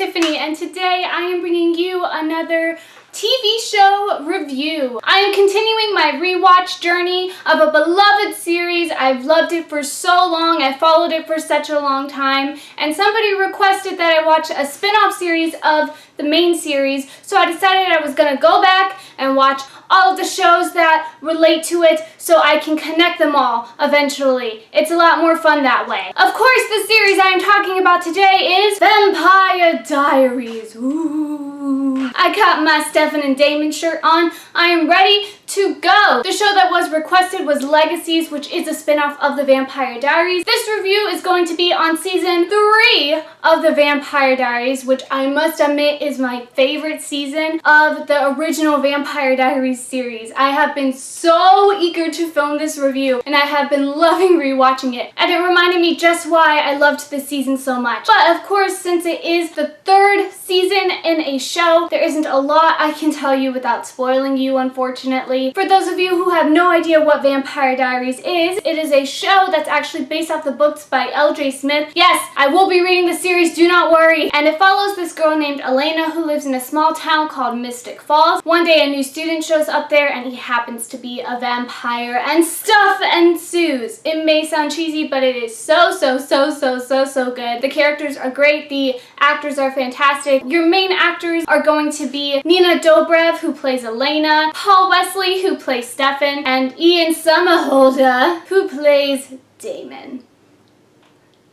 Tiffany, and today I am bringing you another TV show review. I am continuing my rewatch journey of a beloved series. I've loved it for so long. I followed it for such a long time, and somebody requested that I watch a spin-off series of the main series, so I decided I was gonna go back and watch all of the shows that relate to it so I can connect them all eventually. It's a lot more fun that way. Of course, the series I am talking about today is Vampire Diaries. Ooh. I got my Stefan and Damon shirt on. I am ready to go. The show that was requested was Legacies, which is a spin-off of the Vampire Diaries. This review is going to be on season 3 of the Vampire Diaries, which I must admit is my favorite season of the original Vampire Diaries series. I have been so eager to film this review, and I have been loving rewatching it. And it reminded me just why I loved this season so much. But of course, since it is the 3rd season in a show, there isn't a lot I can tell you without spoiling you, unfortunately. For those of you who have no idea what Vampire Diaries is, it is a show that's actually based off the books by L.J. Smith. Yes, I will be reading the series, do not worry. And it follows this girl named Elena who lives in a small town called Mystic Falls. One day a new student shows up there and he happens to be a vampire and stuff ensues. It may sound cheesy, but it is so good. The characters are great. The actors are fantastic. Your main actors are going to be Nina Dobrev, who plays Elena, Paul Wesley, who plays Stefan, and Ian Somerhalder, who plays Damon.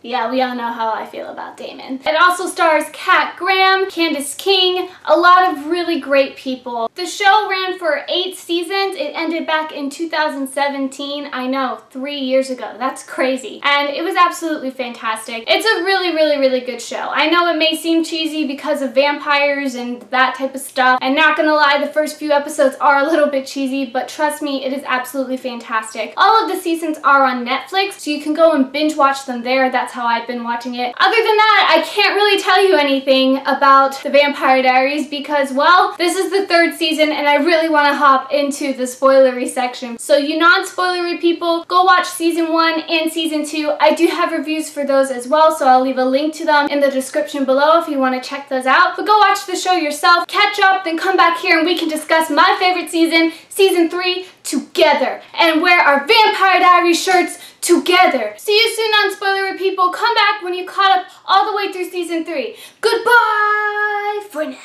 Yeah, we all know how I feel about Damon. It also stars Kat Graham, Candace King, a lot of really great people. The show ran for 8 seasons. It ended back in 2017. I know, 3 years ago. That's crazy. And it was absolutely fantastic. It's a really good show. I know it may seem cheesy because of vampires and that type of stuff. And not gonna lie, the first few episodes are a little bit cheesy, but trust me, it is absolutely fantastic. All of the seasons are on Netflix, so you can go and binge watch them there. That's how I've been watching it. Other than that, I can't really tell you anything about the Vampire Diaries because, well, this is the 3rd season and I really want to hop into the spoilery section. So you non-spoilery people, go watch season 1 and season 2. I do have reviews for those as well, so I'll leave a link to them in the description below if you want to check those out. But go watch the show yourself, catch up, then come back here and we can discuss my favorite season, season 3, together, and wear our Vampire Diaries shirts together. See you soon, non-spoilery people. Come back when you caught up all the way through season 3. Goodbye for now.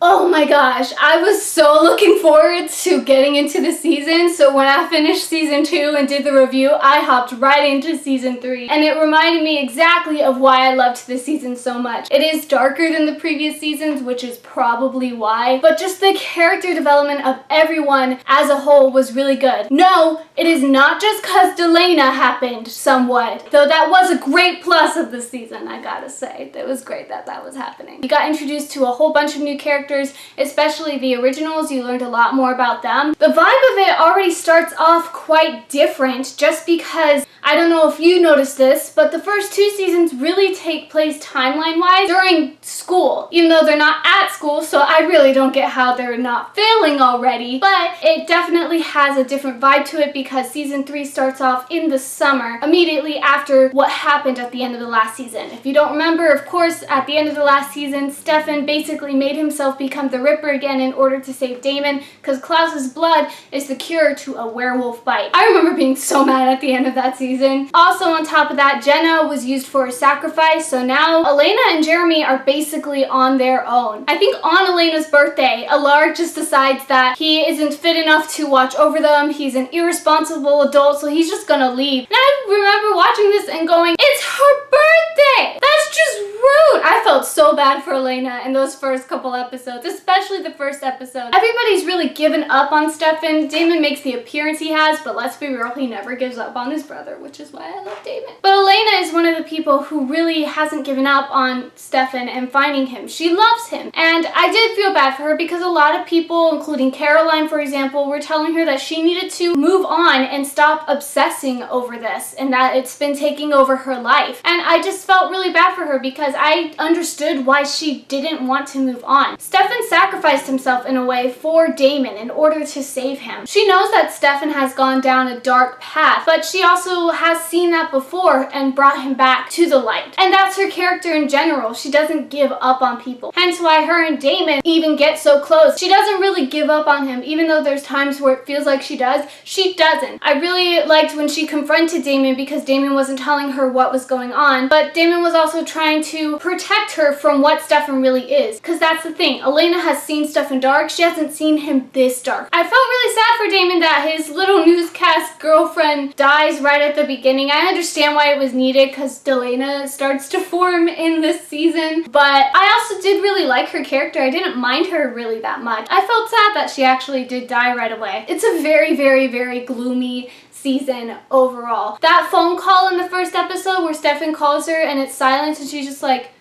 Oh my gosh, I was so looking forward to getting into the season, so when I finished season 2 and did the review, I hopped right into season 3, and it reminded me exactly of why I loved this season so much. It is darker than the previous seasons, which is probably why, but just the character development of everyone as a whole was really good. No, it is not just cause Delena happened somewhat, though that was a great plus of the season, I gotta say. It was great that that was happening. You got introduced to a whole bunch of new characters, especially the originals. You learned a lot more about them. The vibe of it already starts off quite different just because, I don't know if you noticed this, but the first 2 seasons really take place timeline-wise during school, even though they're not at school, so I really don't get how they're not failing already, but it definitely has a different vibe to it because season 3 starts off in the summer, immediately after what happened at the end of the last season. If you don't remember, of course, at the end of the last season, Stefan basically made himself become the Ripper again in order to save Damon, because Klaus's blood is the cure to a werewolf bite. I remember being so mad at the end of that season. Also, on top of that, Jenna was used for a sacrifice, so now Elena and Jeremy are basically on their own. I think on Elena's birthday, Alar just decides that he isn't fit enough to watch over them. He's an irresponsible adult, so he's just gonna leave. And I remember watching this and going, it's her birthday! That's just rude! I felt so bad for Elena in those first couple episodes, especially the first episode. Everybody's really given up on Stefan. Damon makes the appearance he has, but let's be real, he never gives up on his brother, which is why I love Damon. But Elena is one of the people who really hasn't given up on Stefan and finding him. She loves him. And I did feel bad for her because a lot of people, including Caroline, for example, were telling her that she needed to move on and stop obsessing over this and that it's been taking over her life. And I just felt really bad for her because I understood why she didn't want to move on. Stefan sacrificed himself in a way for Damon in order to save him. She knows that Stefan has gone down a dark path, but she also has seen that before and brought him back to the light. And that's her character in general. She doesn't give up on people. Hence why her and Damon even get so close. She doesn't really give up on him, even though there's times where it feels like she does. She doesn't. I really liked when she confronted Damon because Damon wasn't telling her what was going on, but Damon was also trying to protect her from what Stefan really is. Because that's the thing. Elena has seen Stefan dark. She hasn't seen him this dark. I felt really sad for Damon that his little newscast girlfriend dies right at the beginning. I understand why it was needed because Delena starts to form in this season, but I also did really like her character. I didn't mind her really that much. I felt sad that she actually did die right away. It's a very, very, very gloomy season overall. That phone call in the first episode where Stefan calls her and it's silence and she's just like,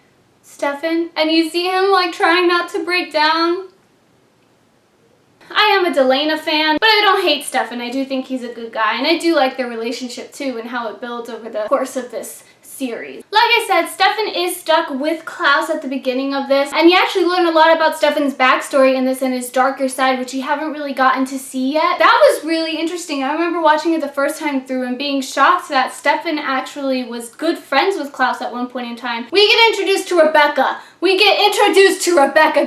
Stefan? And you see him like trying not to break down. I am a Delena fan, but I don't hate Stefan. I do think he's a good guy, and I do like their relationship too and how it builds over the course of this series. Like I said, Stefan is stuck with Klaus at the beginning of this, and you actually learn a lot about Stefan's backstory in this and his darker side, which you haven't really gotten to see yet. That was really interesting. I remember watching it the first time through and being shocked that Stefan actually was good friends with Klaus at one point in time. We get introduced to Rebecca.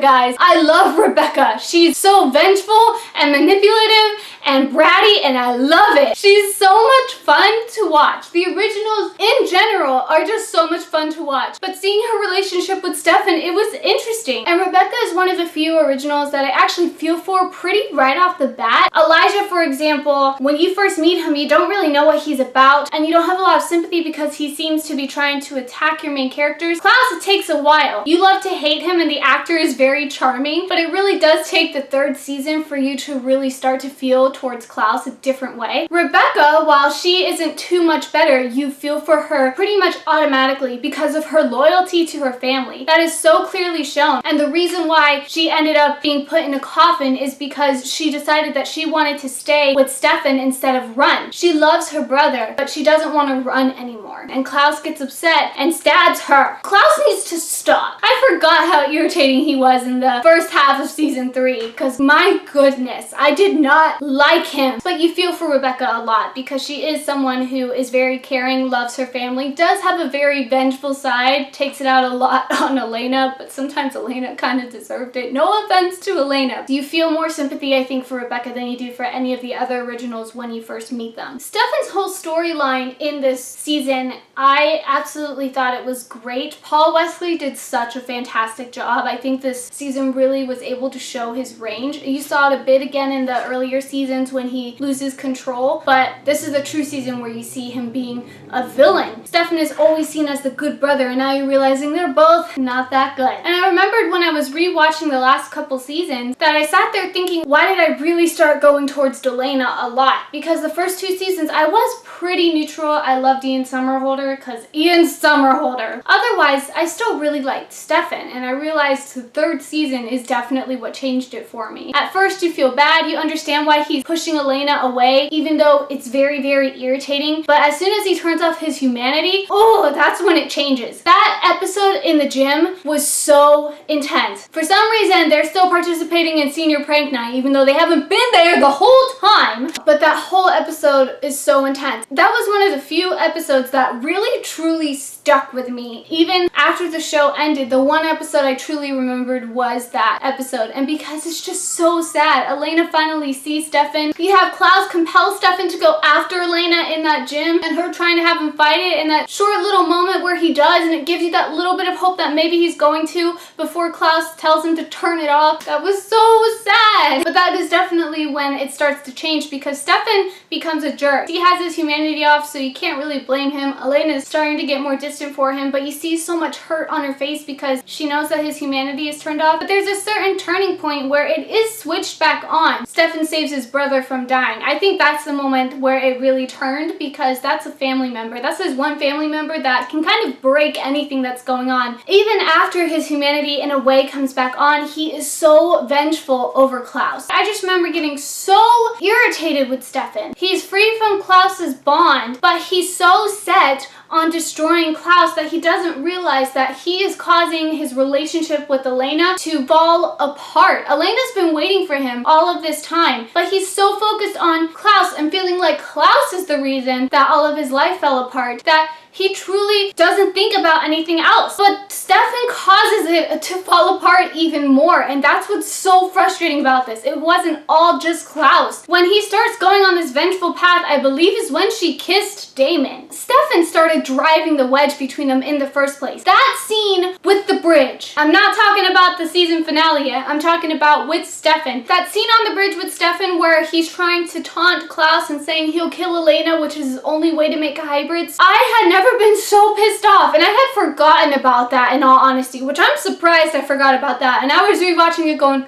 Guys. I love Rebecca. She's so vengeful and manipulative and bratty, and I love it. She's so much fun to watch. The originals in general are just so much fun to watch, but seeing her relationship with Stefan, it was interesting. And Rebecca is one of the few originals that I actually feel for pretty right off the bat. Elijah, for example, when you first meet him, you don't really know what he's about, and you don't have a lot of sympathy because he seems to be trying to attack your main characters. Klaus, it takes a while. You love to hate him, and the actor is very charming, but it really does take the third season for you to really start to feel towards Klaus a different way. Rebecca, while she isn't too much better, you feel for her pretty much automatically because of her loyalty to her family. That is so clearly shown, and the reason why she ended up being put in a coffin is because she decided that she wanted to stay with Stefan instead of run. She loves her brother, but she doesn't want to run anymore, and Klaus gets upset and stabs her. Klaus needs to stop. I forgot how irritating he was in the first half of season 3, because my goodness, I did not like him. But you feel for Rebecca a lot because she is someone who is very caring, loves her family, does have a very vengeful side, takes it out a lot on Elena, but sometimes Elena kind of deserved it. No offense to Elena. You feel more sympathy, I think, for Rebecca than you do for any of the other originals when you first meet them. Stefan's whole storyline in this season, I absolutely thought it was great. Paul Wesley did such a fantastic job. I think this season really was able to show his range. You saw it a bit again in the earlier seasons when he loses control, but this is the true season where you see him being a villain. Stefan is always seen as the good brother, and now you're realizing they're both not that good. And I remembered when I was rewatching the last couple seasons that I sat there thinking, why did I really start going towards Delena a lot? Because the first 2 seasons I was pretty neutral. I loved Ian Somerhalder because Ian Somerhalder. Otherwise, I still really liked Stefan, and I realized the 3rd season is definitely what changed it for me. At first you feel bad, you understand why he's pushing Elena away, even though it's very, very irritating, but as soon as he turns off his humanity, oh, that's when it changes. That episode in the gym was so intense. For some reason, they're still participating in senior prank night, even though they haven't been there the whole time, but that whole episode is so intense. That was one of the few episodes that really, truly stuck with me. Even after the show ended, the one episode I truly remembered was that episode, and because it's just so sad. Elena finally sees Stefan. You have Klaus compel Stefan to go after Elena in that gym, and her trying to have him fight it in that short little moment where he does, and it gives you that little bit of hope that maybe he's going to before Klaus tells him to turn it off. That was so sad. But that is definitely when it starts to change because Stefan becomes a jerk. He has his humanity off, so you can't really blame him. Elena is starting to get more distant for him, but you see so much hurt on her face because she knows that his humanity is turned off. But there's a certain turning point where it is switched back on. Stefan saves his brother from dying. I think that's the moment where it really turned, because that's a family member. That's his one family member that can kind of break anything that's going on. Even after his humanity in a way comes back on, he is so vengeful over Klaus. I just remember getting so irritated with Stefan. He's free from Klaus's bond, but he's so set on destroying Klaus that he doesn't realize that he is causing his relationship with Elena to fall apart. Elena's been waiting for him all of this time, but he's so focused on Klaus and feeling like Klaus is the reason that all of his life fell apart that he truly doesn't think about anything else. But Stefan causes it to fall apart even more, and that's what's so frustrating about this. It wasn't all just Klaus. When he starts going on this vengeful path, I believe is when she kissed Damon. Stefan started driving the wedge between them in the first place. That scene with the bridge. I'm not talking about the season finale yet. I'm talking about with Stefan. That scene on the bridge with Stefan where he's trying to taunt Klaus and saying he'll kill Elena, which is his only way to make hybrids. I had never been so pissed off, and I had forgotten about that, in all honesty, which I'm surprised I forgot about that. And I was rewatching it going,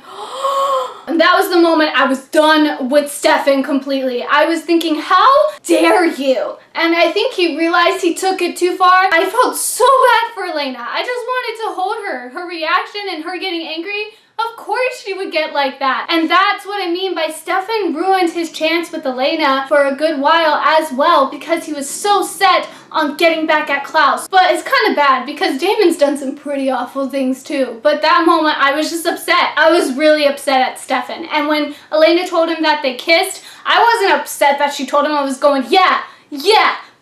and that was the moment I was done with Stefan completely. I was thinking, how dare you? And I think he realized he took it too far. I felt so bad for Elena. I just wanted to hold her. Her reaction and her getting angry, of course she would get like that. And that's what I mean by Stefan ruined his chance with Elena for a good while as well, because he was so set on getting back at Klaus. But it's kind of bad because Damon's done some pretty awful things too. But that moment I was just upset. I was really upset at Stefan. And when Elena told him that they kissed, I wasn't upset that she told him. I was going, yeah,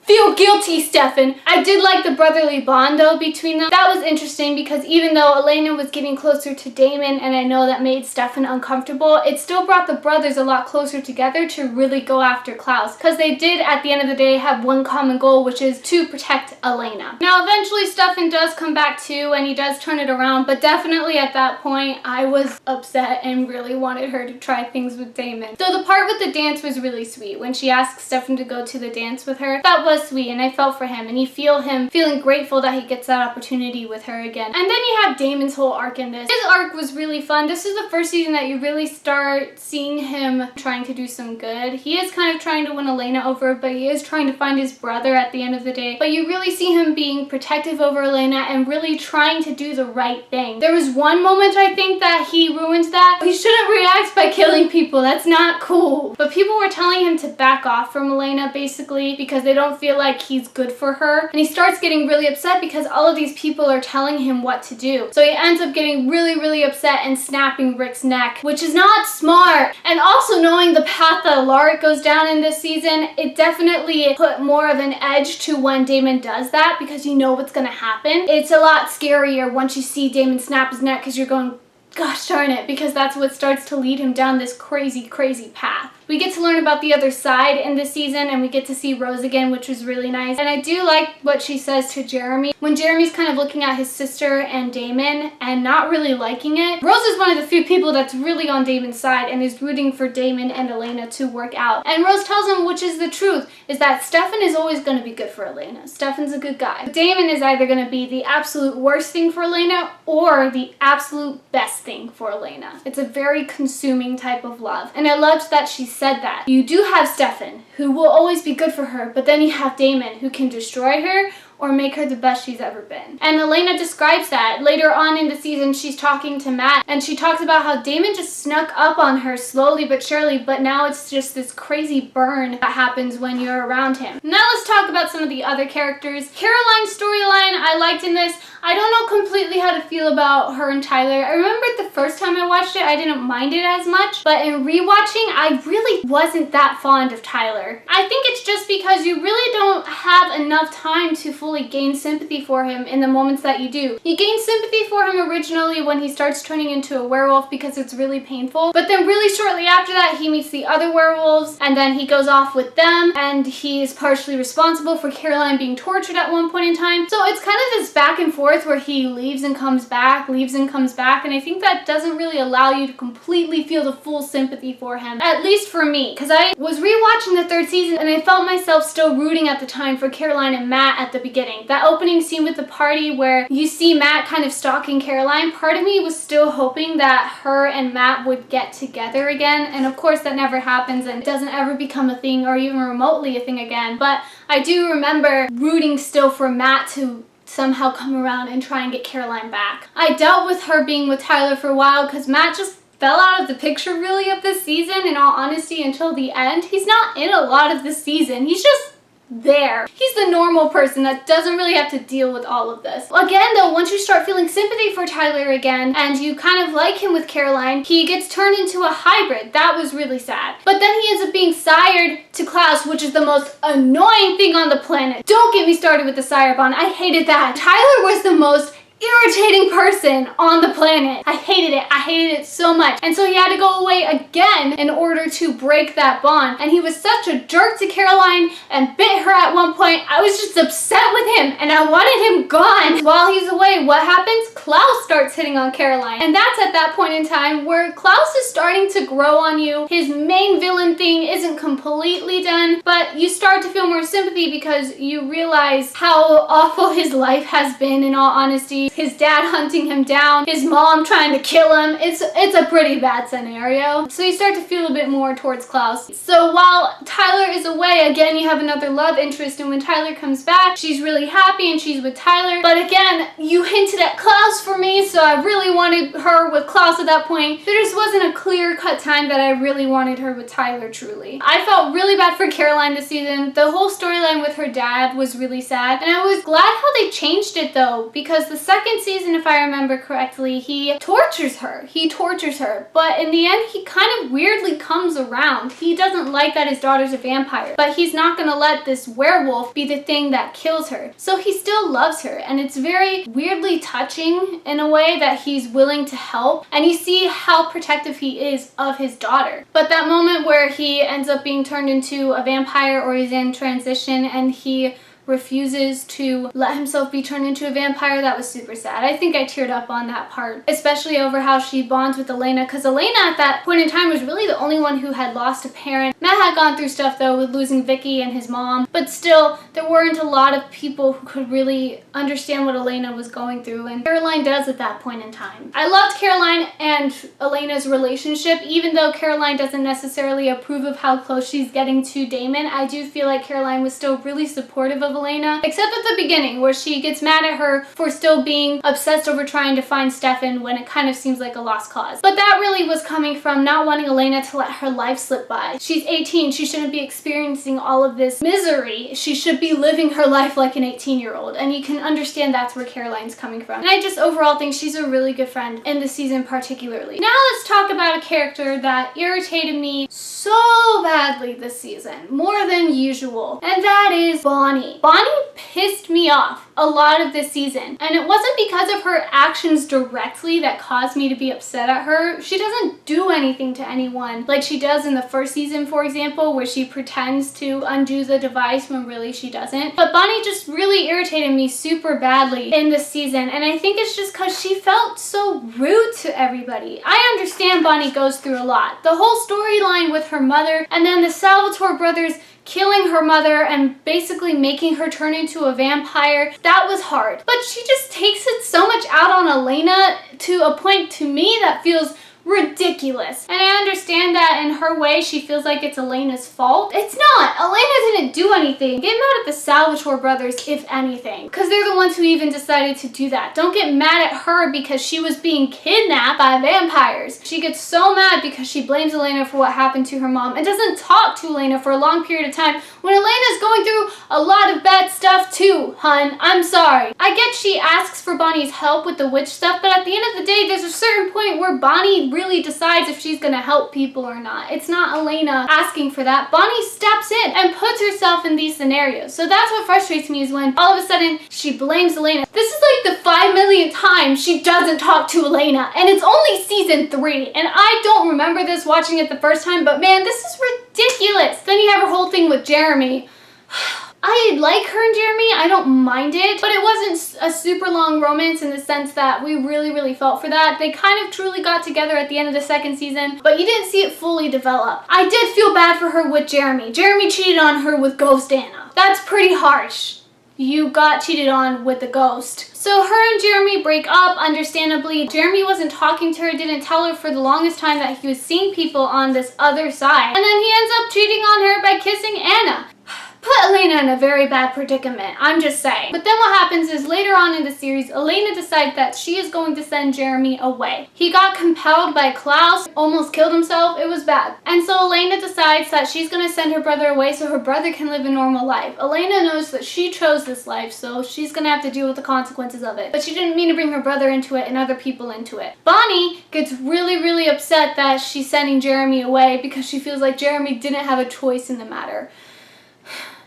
feel guilty, Stefan. I did like the brotherly bond though between them. That was interesting because even though Elena was getting closer to Damon, and I know that made Stefan uncomfortable, it still brought the brothers a lot closer together to really go after Klaus, because they did at the end of the day have one common goal, which is to protect Elena. Now eventually Stefan does come back too, and he does turn it around, but definitely at that point I was upset and really wanted her to try things with Damon. So the part with the dance was really sweet. When she asked Stefan to go to the dance with her, that was sweet, and I felt for him, and you feel him feeling grateful that he gets that opportunity with her again. And then you have Damon's whole arc in this. His arc was really fun. This is the first season that you really start seeing him trying to do some good. He is kind of trying to win Elena over, but he is trying to find his brother at the end of the day. But you really see him being protective over Elena and really trying to do the right thing. There was one moment I think that he ruined that. He shouldn't react by killing people. That's not cool. But people were telling him to back off from Elena basically because they don't feel like he's good for her. And he starts getting really upset because all of these people are telling him what to do. So he ends up getting really upset and snapping Rick's neck, which is not smart. And also knowing the path that Alaric goes down in this season, it definitely put more of an edge to when Damon does that, because you know what's gonna happen. It's a lot scarier once you see Damon snap his neck, because you're going, gosh darn it, because that's what starts to lead him down this crazy path. We get to learn about the other side in this season, and we get to see Rose again, which was really nice. And I do like what she says to Jeremy. When Jeremy's kind of looking at his sister and Damon and not really liking it, Rose is one of the few people that's really on Damon's side and is rooting for Damon and Elena to work out. And Rose tells him, which is the truth, is that Stefan is always going to be good for Elena. Stefan's a good guy. But Damon is either going to be the absolute worst thing for Elena or the absolute best thing for Elena. It's a very consuming type of love. And I loved that she said that. You do have Stefan, who will always be good for her, but then you have Damon, who can destroy her or make her the best she's ever been. And Elena describes that. Later on in the season, she's talking to Matt, and she talks about how Damon just snuck up on her slowly but surely, but now it's just this crazy burn that happens when you're around him. Now let's talk about some of the other characters. Caroline's storyline I liked in this. I don't know completely how to feel about her and Tyler. I remember the first time I watched it, I didn't mind it as much, but in rewatching, I really wasn't that fond of Tyler. I think it's just because you really don't have enough time to fully gain sympathy for him in the moments that you do. You gain sympathy for him originally when he starts turning into a werewolf because it's really painful, but then really shortly after that, he meets the other werewolves, and then he goes off with them, and he is partially responsible for Caroline being tortured at one point in time. So it's kind of this back and forth where he leaves and comes back, leaves and comes back, and I think that doesn't really allow you to completely feel the full sympathy for him, at least for me, because I was rewatching the third season and I felt myself still rooting at the time for Caroline and Matt at the beginning. beginning. That opening scene with the party where you see Matt kind of stalking Caroline, part of me was still hoping that her and Matt would get together again. And of course that never happens and it doesn't ever become a thing or even remotely a thing again. But I do remember rooting still for Matt to somehow come around and try and get Caroline back. I dealt with her being with Tyler for a while because Matt just fell out of the picture really of this season, in all honesty, until the end. He's not in a lot of this season. He's just there. He's the normal person that doesn't really have to deal with all of this. Again though, once you start feeling sympathy for Tyler again and you kind of like him with Caroline, he gets turned into a hybrid. That was really sad. But then he ends up being sired to Klaus, which is the most annoying thing on the planet. Don't get me started with the sire bond. I hated that. Tyler was the most irritating person on the planet. I hated it. I hated it so much. And so he had to go away again in order to break that bond. And he was such a jerk to Caroline and bit her at one point. I was just upset with him and I wanted him gone. While he's away, what happens? Klaus starts hitting on Caroline. And that's at that point in time where Klaus is starting to grow on you. His main villain thing isn't completely done, but you start to feel more sympathy because you realize how awful his life has been, in all honesty. His dad hunting him down, his mom trying to kill him. It's a pretty bad scenario. So you start to feel a bit more towards Klaus. So while Tyler is away, again, you have another love interest, and when Tyler comes back, she's really happy and she's with Tyler. But again, you hinted at Klaus for me, so I really wanted her with Klaus at that point. There just wasn't a clear-cut time that I really wanted her with Tyler, truly. I felt really bad for Caroline this season. The whole storyline with her dad was really sad, and I was glad how they changed it though, because the second season, if I remember correctly, he tortures her. But in the end, he kind of weirdly comes around. He doesn't like that his daughter's a vampire, but he's not gonna let this werewolf be the thing that kills her. So he still loves her, and it's very weirdly touching in a way that he's willing to help, and you see how protective he is of his daughter. But that moment where he ends up being turned into a vampire, or he's in transition and he refuses to let himself be turned into a vampire, that was super sad. I think I teared up on that part, especially over how she bonds with Elena, because Elena at that point in time was really the only one who had lost a parent. Matt had gone through stuff though with losing Vicky and his mom, but still there weren't a lot of people who could really understand what Elena was going through, and Caroline does at that point in time. I loved Caroline and Elena's relationship. Even though Caroline doesn't necessarily approve of how close she's getting to Damon, I do feel like Caroline was still really supportive of Elena, except at the beginning where she gets mad at her for still being obsessed over trying to find Stefan when it kind of seems like a lost cause. But that really was coming from not wanting Elena to let her life slip by. She's 18, she shouldn't be experiencing all of this misery. She should be living her life like an 18-year-old, and you can understand that's where Caroline's coming from. And I just overall think she's a really good friend in this season particularly. Now let's talk about a character that irritated me so badly this season, more than usual, and that is Bonnie. Bonnie pissed me off a lot of this season, and it wasn't because of her actions directly that caused me to be upset at her. She doesn't do anything to anyone like she does in the first season, for example, where she pretends to undo the device when really she doesn't. But Bonnie just really irritated me super badly in this season, and I think it's just because she felt so rude to everybody. I understand Bonnie goes through a lot. The whole storyline with her mother, and then the Salvatore brothers killing her mother and basically making her turn into a vampire, that was hard. But she just takes it so much out on Elena to a point to me that feels ridiculous. And I understand that in her way she feels like it's Elena's fault. It's not. Elena didn't do anything. Get mad at the Salvatore brothers, if anything, because they're the ones who even decided to do that. Don't get mad at her because she was being kidnapped by vampires. She gets so mad because she blames Elena for what happened to her mom and doesn't talk to Elena for a long period of time when Elena's going through a lot of bad stuff too, hun. I'm sorry. I get she asks for Bonnie's help with the witch stuff, but at the end of the day, there's a certain point where Bonnie really decides if she's gonna help people or not. It's not Elena asking for that. Bonnie steps in and puts herself in these scenarios. So that's what frustrates me, is when all of a sudden she blames Elena. This is like the 5 millionth time she doesn't talk to Elena, and it's only season 3, and I don't remember this watching it the first time, but man, this is ridiculous. Then you have her whole thing with Jeremy. I like her and Jeremy, I don't mind it, but it wasn't a super long romance in the sense that we really felt for that. They kind of truly got together at the end of the second season, but you didn't see it fully develop. I did feel bad for her with Jeremy. Jeremy cheated on her with Ghost Anna. That's pretty harsh. you got cheated on with the ghost. So her and Jeremy break up, understandably. Jeremy wasn't talking to her, didn't tell her for the longest time that he was seeing people on this other side. And then he ends up cheating on her by kissing Anna. Put Elena in a very bad predicament, I'm just saying. But then what happens is later on in the series, Elena decides that she is going to send Jeremy away. He got compelled by Klaus, almost killed himself, it was bad. And so Elena decides that she's going to send her brother away so her brother can live a normal life. Elena knows that she chose this life, so she's going to have to deal with the consequences of it. But she didn't mean to bring her brother into it and other people into it. Bonnie gets really upset that she's sending Jeremy away because she feels like Jeremy didn't have a choice in the matter.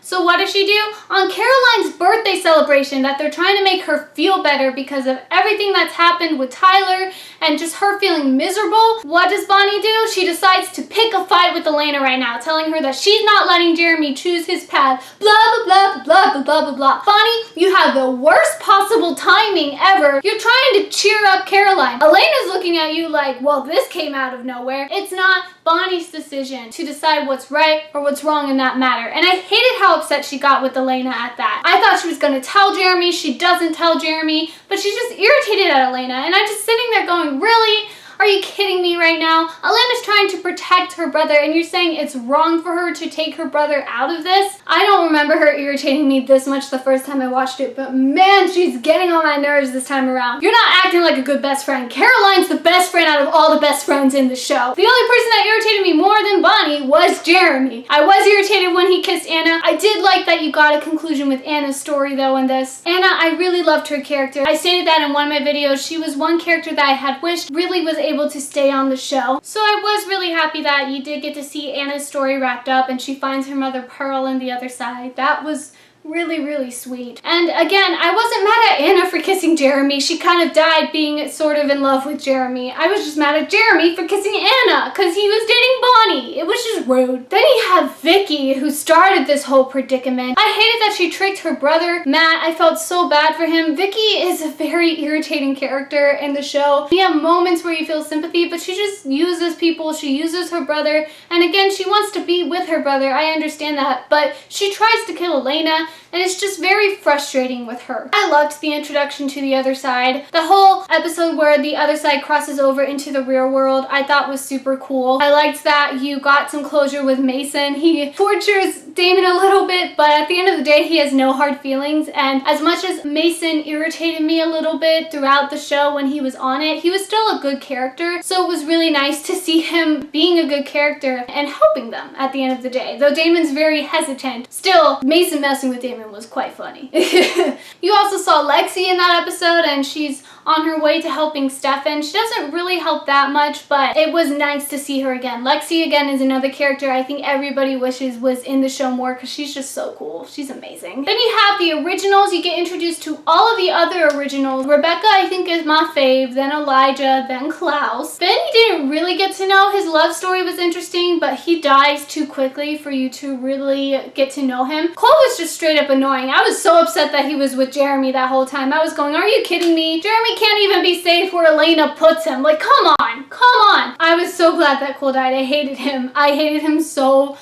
So what does she do? On Caroline's birthday celebration that they're trying to make her feel better because of everything that's happened with Tyler and just her feeling miserable, what does Bonnie do? She decides to pick a fight with Elena right now, telling her that she's not letting Jeremy choose his path, blah, blah, blah, blah, blah, blah, blah, blah. Bonnie, you have the worst possible timing ever. You're trying to cheer up Caroline. Elena's looking at you like, well, this came out of nowhere. It's not Bonnie's decision to decide what's right or what's wrong in that matter. And I hated how upset she got with Elena at that. I thought she was going to tell Jeremy. She doesn't tell Jeremy, but she's just irritated at Elena. And I'm just sitting there going, really? Are you kidding me right now? Elena's trying to protect her brother and you're saying it's wrong for her to take her brother out of this? I don't remember her irritating me this much the first time I watched it, but man, she's getting on my nerves this time around. You're not acting like a good best friend. Caroline's the best friend out of all the best friends in the show. The only person that irritated me more than Bonnie was Jeremy. I was irritated when he kissed Anna. I did like that you got a conclusion with Anna's story though in this. Anna, I really loved her character. I stated that in one of my videos. She was one character that I had wished really was able to stay on the show. So I was really happy that you did get to see Anna's story wrapped up and she finds her mother Pearl on the other side. That was really sweet. And again, I wasn't mad at Anna for kissing Jeremy. She kind of died being sort of in love with Jeremy. I was just mad at Jeremy for kissing Anna because he was dating Bonnie. It was just rude. Then you have Vicky, who started this whole predicament. I hated that she tricked her brother, Matt. I felt so bad for him. Vicky is a very irritating character in the show. You have moments where you feel sympathy, but she just uses people. She uses her brother. And again, she wants to be with her brother. I understand that. But she tries to kill Elena. And it's just very frustrating with her. I loved the introduction to the other side. The whole episode where the other side crosses over into the real world, I thought was super cool. I liked that you got some closure with Mason. He tortures Damon a little bit, but at the end of the day, he has no hard feelings. And as much as Mason irritated me a little bit throughout the show when he was on it, he was still a good character. So it was really nice to see him being a good character and helping them at the end of the day. Though Damon's very hesitant, still, Mason messing with Damon was quite funny. You also saw Lexi in that episode and she's on her way to helping Stefan. She doesn't really help that much, but it was nice to see her again. Lexi again is another character I think everybody wishes was in the show more because she's just so cool. She's amazing. Then you have the originals. You get introduced to all of the other originals. Rebecca I think is my fave, then Elijah, then Klaus. Ben you didn't really get to know. His love story was interesting, but he dies too quickly for you to really get to know him. Cole was just straight up annoying. I was so upset that he was with Jeremy that whole time. I was going, are you kidding me? Jeremy can't even be safe where Elena puts him. Like, come on. I was so glad that Cole died. I hated him. I hated him so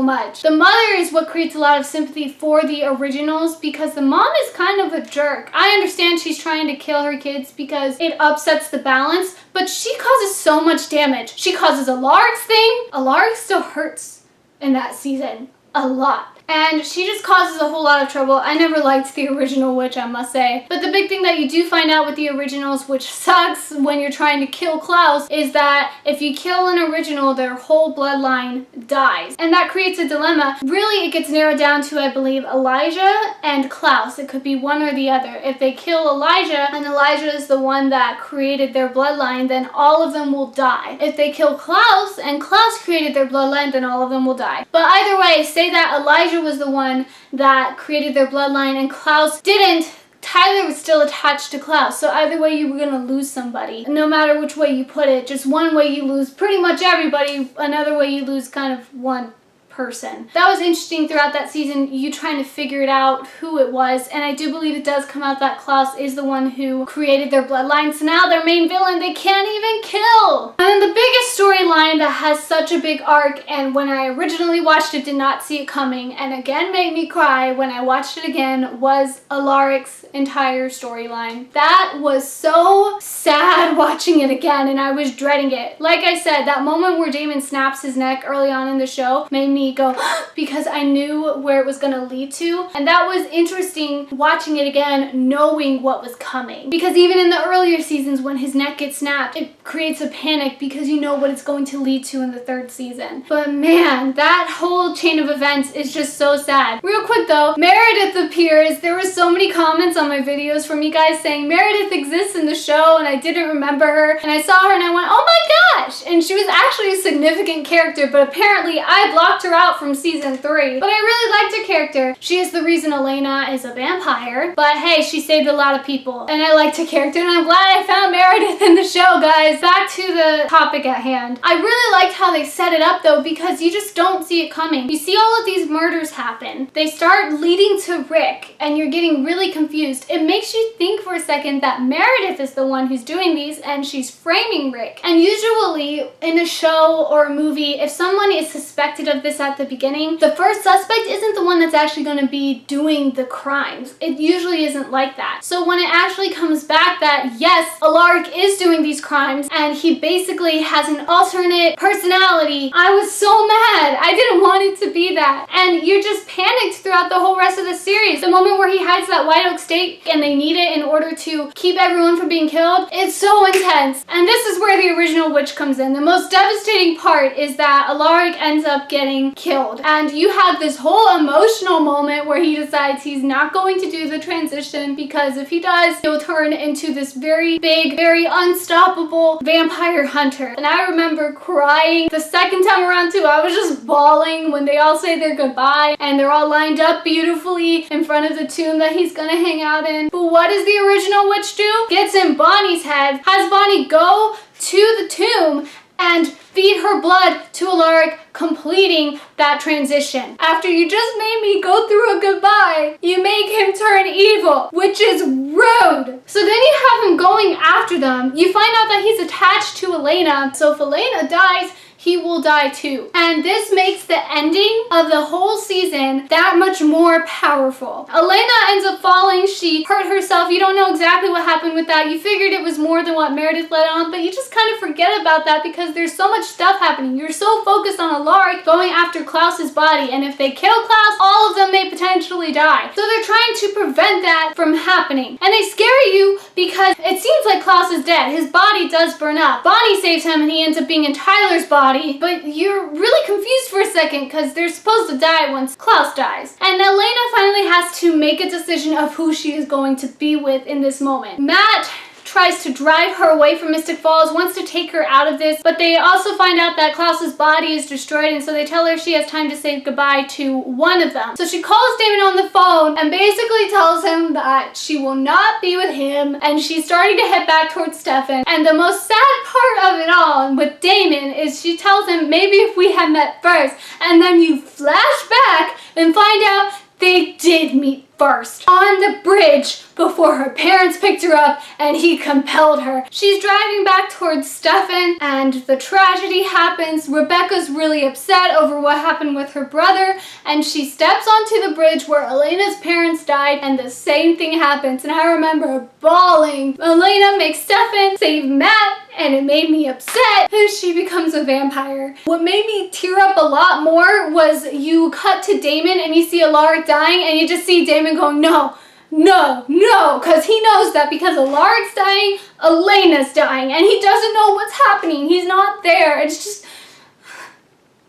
much. The mother is what creates a lot of sympathy for the originals because the mom is kind of a jerk. I understand she's trying to kill her kids because it upsets the balance, but she causes so much damage. She causes a Lark thing. A Lark still hurts in that season. A lot. And she just causes a whole lot of trouble. I never liked the original witch, I must say. But the big thing that you do find out with the originals, which sucks when you're trying to kill Klaus, is that if you kill an original, their whole bloodline dies. And that creates a dilemma. Really, it gets narrowed down to, I believe, Elijah and Klaus. It could be one or the other. If they kill Elijah, and Elijah is the one that created their bloodline, then all of them will die. If they kill Klaus, and Klaus created their bloodline, then all of them will die. But either way, say that Elijah was the one that created their bloodline and Klaus didn't, Tyler was still attached to Klaus. So either way you were going to lose somebody. No matter which way you put it, just one way you lose pretty much everybody, another way you lose kind of one person. That was interesting throughout that season, you trying to figure it out who it was, and I do believe it does come out that Klaus is the one who created their bloodline, so now their main villain they can't even kill. And then the biggest storyline that has such a big arc, and when I originally watched it did not see it coming, and again made me cry when I watched it again, was Alaric's entire storyline. That was so sad watching it again, and I was dreading it. Like I said, that moment where Damon snaps his neck early on in the show made me go because I knew where it was going to lead to, and that was interesting watching it again knowing what was coming, because even in the earlier seasons when his neck gets snapped, it creates a panic because you know what it's going to lead to in the third season. But man, that whole chain of events is just so sad. Real quick though, Meredith appears. There were so many comments on my videos from you guys saying Meredith exists in the show and I didn't remember her, and I saw her and I went, oh my gosh, and she was actually a significant character, but apparently I blocked her out from season 3. But I really liked her character. She is the reason Elena is a vampire, but hey, she saved a lot of people, and I liked her character, and I'm glad I found Meredith in the show, guys. Back to the topic at hand. I really liked how they set it up though, because you just don't see it coming. You see all of these murders happen. They start leading to Rick, and you're getting really confused. It makes you think for a second that Meredith is the one who's doing these, and she's framing Rick. And usually in a show or a movie, if someone is suspected of this at the beginning, the first suspect isn't the one that's actually going to be doing the crimes. It usually isn't like that. So when it actually comes back that yes, Alaric is doing these crimes and he basically has an alternate personality, I was so mad. I didn't want it to be that. And you're just panicked throughout the whole rest of the series. The moment where he hides that White Oak stake and they need it in order to keep everyone from being killed, it's so intense. And this is where the original witch comes in. The most devastating part is that Alaric ends up getting killed. And you have this whole emotional moment where he decides he's not going to do the transition, because if he does, he'll turn into this very big, very unstoppable vampire hunter. And I remember crying the second time around too. I was just bawling when they all say their goodbye and they're all lined up beautifully in front of the tomb that he's gonna hang out in. But what does the original witch do? Gets in Bonnie's head, has Bonnie go to the tomb and feed her blood to Alaric, completing that transition. After you just made me go through a goodbye, you make him turn evil, which is rude. So then you have him going after them. You find out that he's attached to Elena, so if Elena dies, he will die too. And this makes the ending of the whole season that much more powerful. Elena ends up falling. She hurt herself. You don't know exactly what happened with that. You figured it was more than what Meredith let on, but you just kind of forget about that because there's so much stuff happening. You're so focused on Alaric going after Klaus's body, and if they kill Klaus, all of them may potentially die. So they're trying to prevent that from happening. And they scare you because it seems like Klaus is dead. His body does burn up. Bonnie saves him and he ends up being in Tyler's body. But you're really confused for a second because they're supposed to die once Klaus dies. And Elena finally has to make a decision of who she is going to be with in this moment. Matt tries to drive her away from Mystic Falls, wants to take her out of this, but they also find out that Klaus's body is destroyed, and so they tell her she has time to say goodbye to one of them. So she calls Damon on the phone and basically tells him that she will not be with him, and she's starting to head back towards Stefan. And the most sad part of it all with Damon is she tells him, maybe if we had met first, and then you flash back and find out they did meet first on the bridge before her parents picked her up and he compelled her. She's driving back towards Stefan and the tragedy happens. Rebecca's really upset over what happened with her brother, and she steps onto the bridge where Elena's parents died, and the same thing happens. And I remember bawling. Elena makes Stefan save Matt, and it made me upset, and she becomes a vampire. What made me tear up a lot more was you cut to Damon and you see Alaric dying, and you just see Damon going, no, no, no, because he knows that because Alaric's dying, Elena's dying, and he doesn't know what's happening. He's not there. It's just,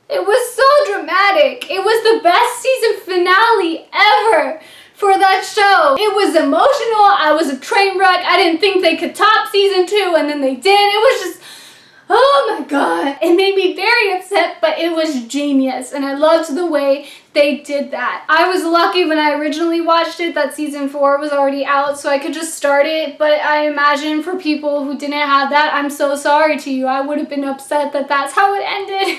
it was so dramatic. It was the best season finale ever for that show. It was emotional. I was a train wreck. I didn't think they could top season 2, and then they did. It was just, oh my god. It made me very upset, but it was genius, and I loved the way they did that. I was lucky when I originally watched it that season 4 was already out, so I could just start it, but I imagine for people who didn't have that, I'm so sorry to you. I would have been upset that that's how it ended.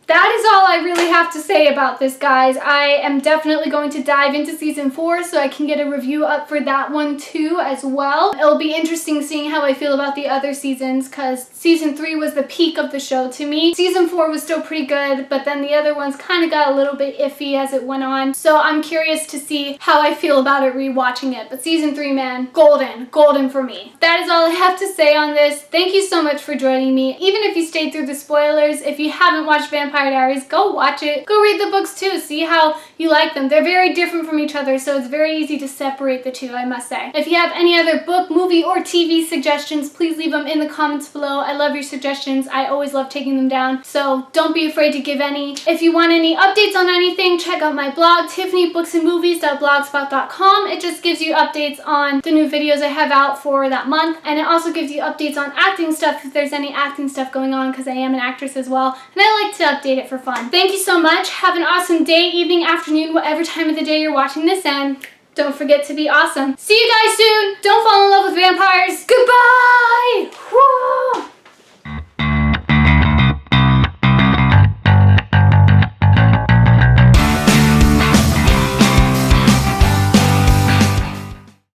that is all I really have to say about this, guys. I am definitely going to dive into season 4 so I can get a review up for that one too as well. It'll be interesting seeing how I feel about the other seasons because season 3 was the peak of the show to me. Season 4 was still pretty good, but then the other ones kind of got a little bit iffy as it went on. So I'm curious to see how I feel about it rewatching it. But season 3, man, golden for me. That is all I have to say on this. Thank you so much for joining me. Even if you stayed through the spoilers, if you haven't watched Vampire Diaries, go watch it. Go read the books too. See how you like them. They're very different from each other, so it's very easy to separate the two, I must say. If you have any other book, movie, or TV suggestions, please leave them in the comments below. I love your suggestions. I always love taking them down, so don't be afraid to give any. If you want any updates on anything, check out my blog, tiffanybooksanmovies.blogspot.com. It just gives you updates on the new videos I have out for that month, and it also gives you updates on acting stuff if there's any acting stuff going on, because I am an actress as well, and I like to update it for fun. Thank you so much. Have an awesome day, evening, afternoon, whatever time of the day you're watching this, and don't forget to be awesome. See you guys soon. Don't fall in love with vampires. Goodbye!